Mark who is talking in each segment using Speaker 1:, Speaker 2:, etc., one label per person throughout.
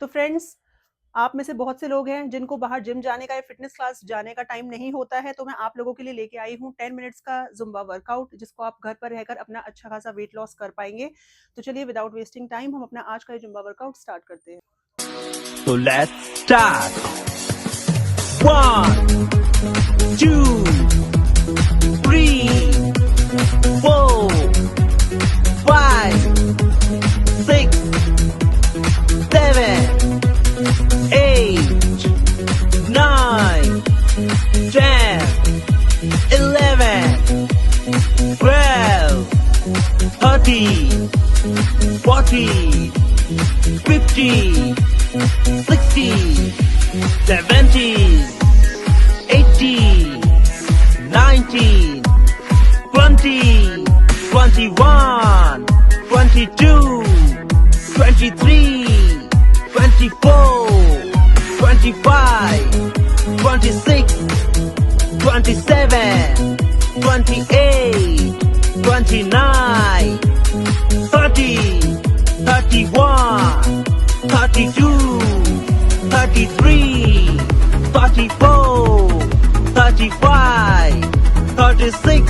Speaker 1: तो फ्रेंड्स, आप में से बहुत से लोग हैं जिनको बाहर जिम जाने का या फिटनेस क्लास जाने का टाइम नहीं होता है, तो मैं आप लोगों के लिए लेके आई हूँ 10 मिनट्स का ज़ुम्बा वर्कआउट, जिसको आप घर पर रहकर अपना अच्छा खासा वेट लॉस कर पाएँगे। तो चलिए विदाउट वेस्टिंग टाइम हम अपना आज का ये ज़ुम्बा वर्कआउट स्टार्ट करते हैं।
Speaker 2: So let's start. 1, 2, 3, 4, 5, 6, 7, 8, 9, 10, 11, 12, 13, 14, 15, 16, 17, 18, 19, 20, 21, 22, 23, 24, 25, 26, 27, 28, 29, 30, 31, 32, 33, 34, 35, 36,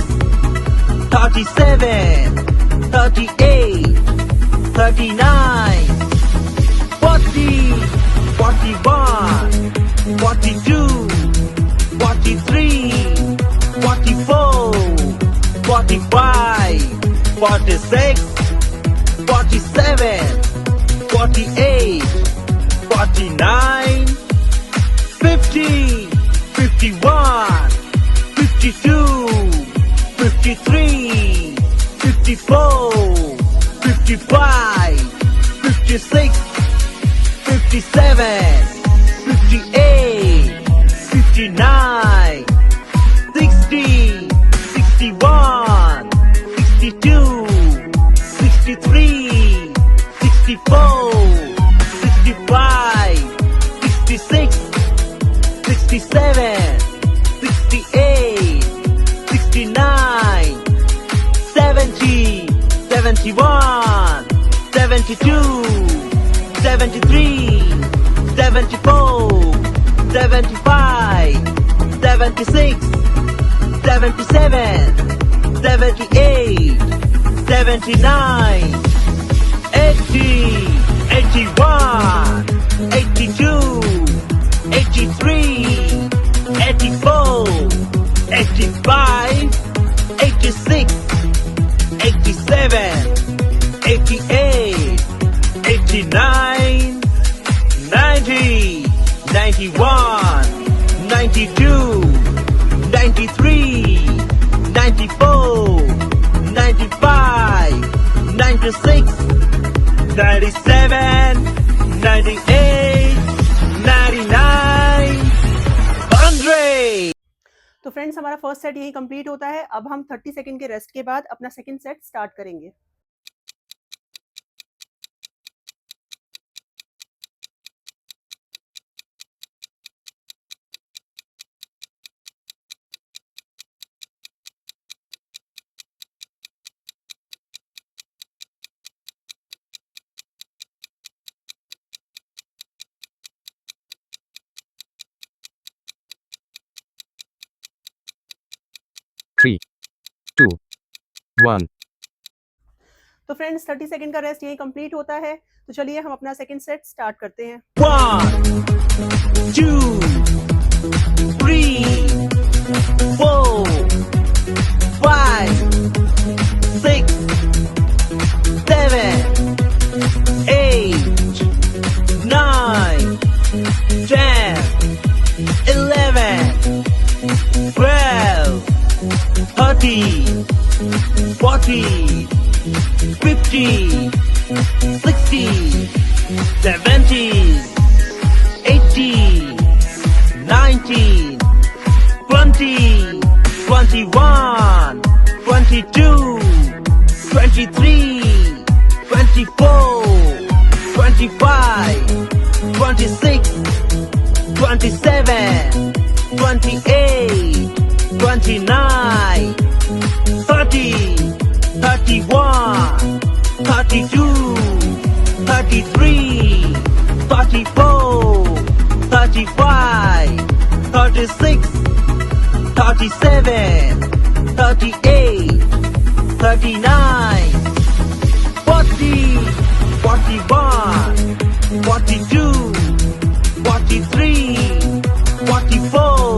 Speaker 2: 37, 38, 39, 40, 41, 42, 43, 44, 45, 46, 47, 48, 49, 50, 51, 52, 53, 54, 55, 56, 57, 58, 59, 60, 61, 62, 63, 64, 65, 66, 67, 68, 69, 70, 71, 72, 73, 74, 75, 76, 77, 78, 79, 80, 81, 82, 83, 84, 85, 86, 87, 88, 89, 90, 91, 92, 93, 94, 95, 96, 97, 98, 99, 100.
Speaker 1: तो फ्रेंड्स, हमारा फर्स्ट सेट यही कंप्लीट होता है। अब हम 30 सेकंड के रेस्ट के बाद अपना सेकंड सेट स्टार्ट करेंगे।
Speaker 3: Three, two, one.
Speaker 1: तो फ्रेंड्स, 30 सेकंड का रेस्ट यही कंप्लीट होता है। तो चलिए हम अपना सेकंड सेट स्टार्ट करते हैं।
Speaker 2: 1, 2, 3, 4, 5, 6, 7, 8, 9, 10, 11, 12, 13, 14, 15, 16, 17, 18, 19, 20, 21, 22, 23, 24, 25, 26, 27, 28, 29, 30, 31, 32, 33, 34, 35, 36, 37, 38, 39, 40, 41, 42, 43, 44,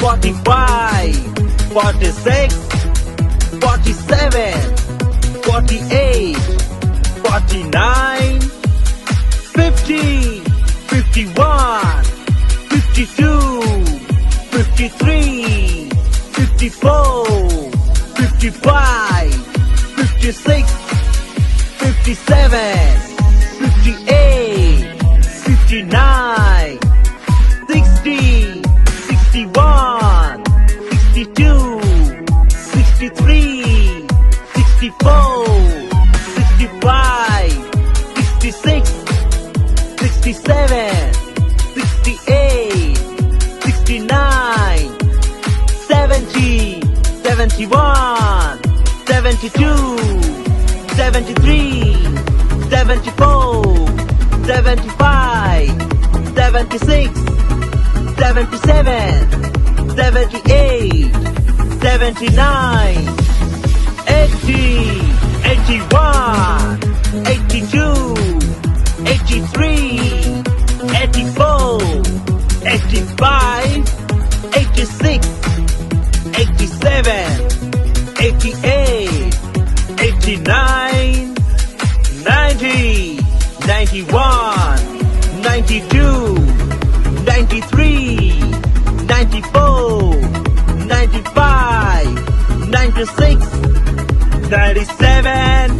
Speaker 2: 45, 46, 47, 48, 49, 50, 51, 52, 53, 54, 55, 56, 57, 58, 59, 60, 61, 62, 63, 64, 65, 66, 67, 68, 69, 70, 71, 72, 73, 74, 75, 76, 77, 78, 79, 80, 81, 82, 83, 84, 85, 86, 87, 88, 89, 90, 91, 92, 93, 94, 95, 96, 97,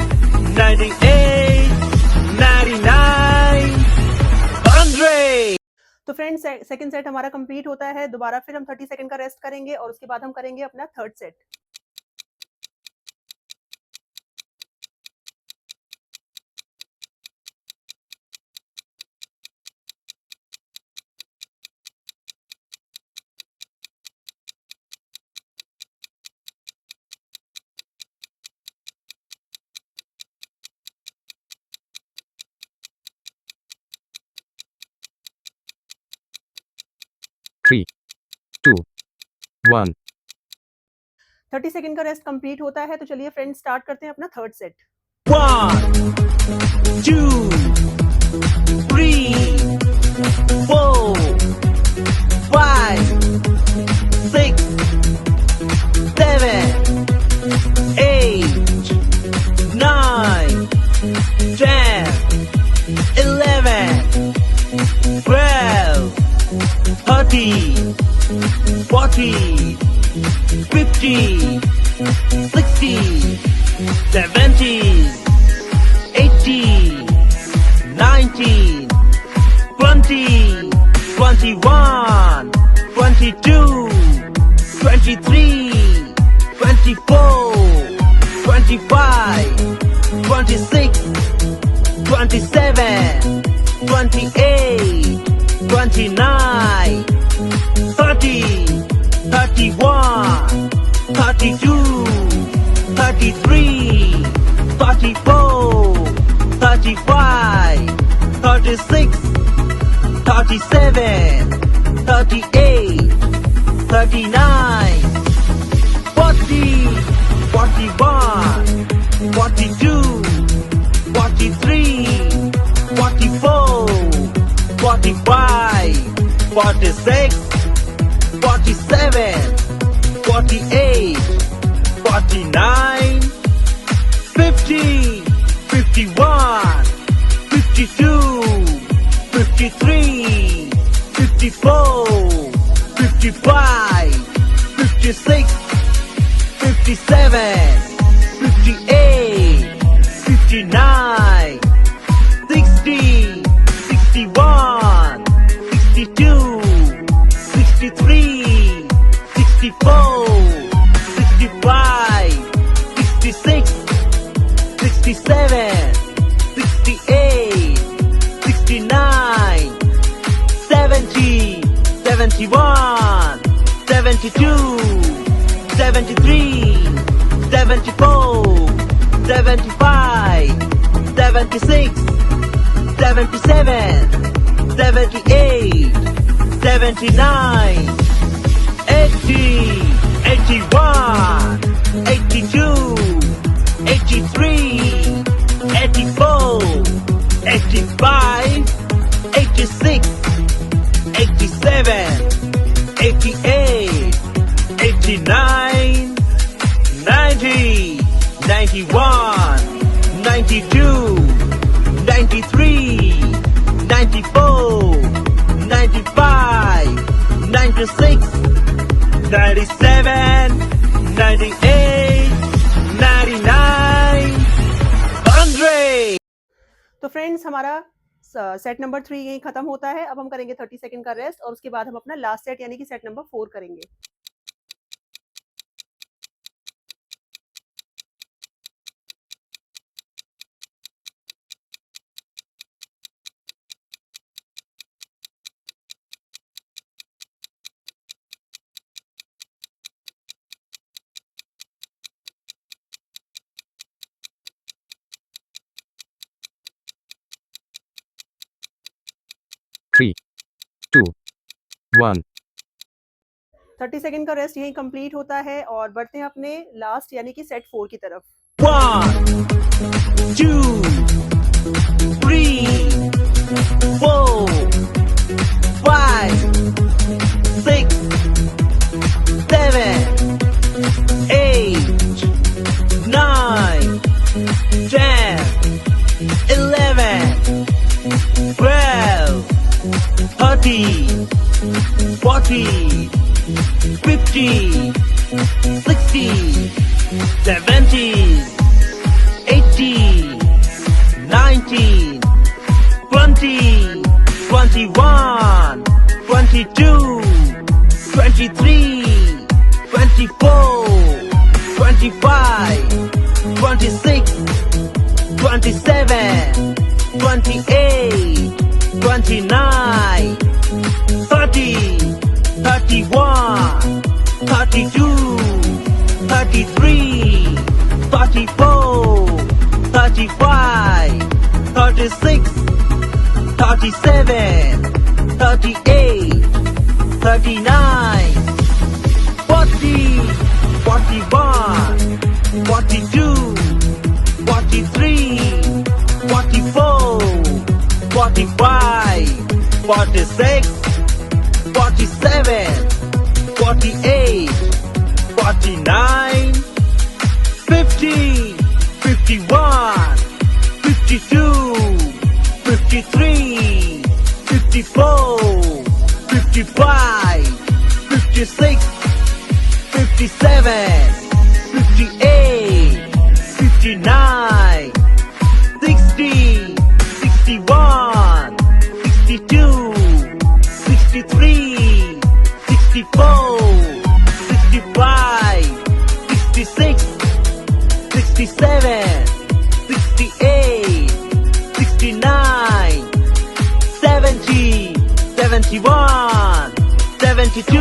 Speaker 2: 98, 99, 100.
Speaker 1: तो फ्रेंड्स सेकंड सेट हमारा कंप्लीट होता है। दोबारा फिर हम 30 सेकंड का रेस्ट करेंगे और उसके बाद हम करेंगे अपना थर्ड सेट।
Speaker 3: Three, 2, 1.
Speaker 1: 30 सेकंड का रेस्ट कंप्लीट होता है। तो चलिए फ्रेंड्स स्टार्ट करते हैं अपना थर्ड सेट।
Speaker 2: 1, 2, 3, 4, 5, 6, 7, 8, 9, 10, 11, 12, 13, 14, 15, 16, 17, 18, 19, 20, 21, 22, 23, 24, 25, 26, 27, 28, 29, 30, 31, 32, 33, 34, 35, 36, 37, 38, 39, 40, 41, 42, 43, 44, 45, 46, 47, 48, 49, 50, 51, 52, 53, 54, 55, 56, 57, 58, 59, 60, 61, 62, 63, 64, 65, 66, 67, 68, 69, 70, 71, 72, 73, 74, 75, 76, 77, 78, 79, 80, 81, 82, 83, 84, 85, 86, 87, 88, 89, 90, 91, 92, 93, 94, 95, 96, 97, 98, 99, 100.
Speaker 1: तो फ्रेंड्स हमारा सेट नंबर 3 यहीं खत्म होता है। अब हम करेंगे 30 सेकंड का रेस्ट और उसके बाद हम अपना लास्ट सेट यानी कि सेट नंबर 4 करेंगे।
Speaker 3: Three, two, one.
Speaker 1: 30 सेकंड का रेस्ट यहीं कंप्लीट होता है और बढ़ते हैं अपने लास्ट यानी कि सेट 4 की तरफ।
Speaker 2: 1, 2, 3, 4, 5, 6, 7, 8, 9, 10, 11, 12, 13, 14, 15, 16, 17, 18, 19, 20, 21, 22, 23, 24, 25, 26, 27, 28, 29, 30, 31, 32, 33, 34, 35, 36, 37, 38, 39, 40, 41, 42, 43, 44, 45, 46, 47, 48, 49, 50, 51, 52, 53, 54, 55, 56, 57, 58, 59, 60, 61, 62, 63, 64, 65, 66, 67, 68, 69, 70, 71, 72,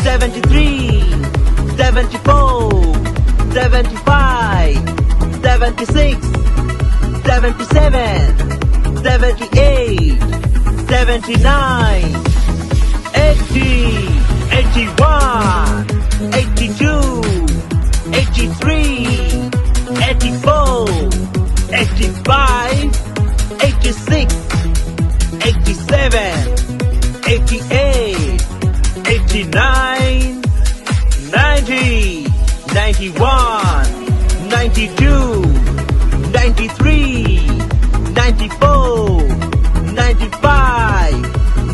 Speaker 2: 73, 74, 75, 76, 77, 78, 79, 80, 81, 82, 83, 84, 85, 86, 87, 88, 89, 90, 91, 92, 93, 94, 95,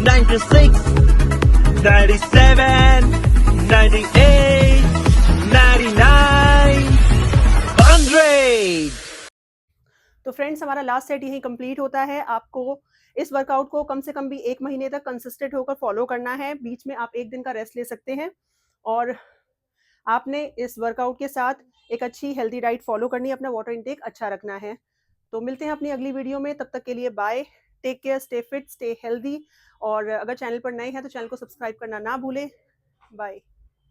Speaker 2: 96, 97, 98, 99, 100.
Speaker 1: तो फ्रेंड्स हमारा लास्ट सेट यहीं कंप्लीट होता है। आपको इस वर्कआउट को कम से कम भी 1 महीने तक कंसिस्टेंट होकर फॉलो करना है। बीच में आप 1 दिन का रेस्ट ले सकते हैं और आपने इस वर्कआउट के साथ एक अच्छी हेल्दी डाइट फॉलो करनी है, अपना वाटर इंटेक अच्छा रखना है। तो मिलते हैं अपनी अगली वीडियो में, तब तक के लिए bye, take care, stay fit, stay healthy और अगर चैनल पर नए हैं तो चैनल को सब्सक्राइब करना ना भूलें। बाय।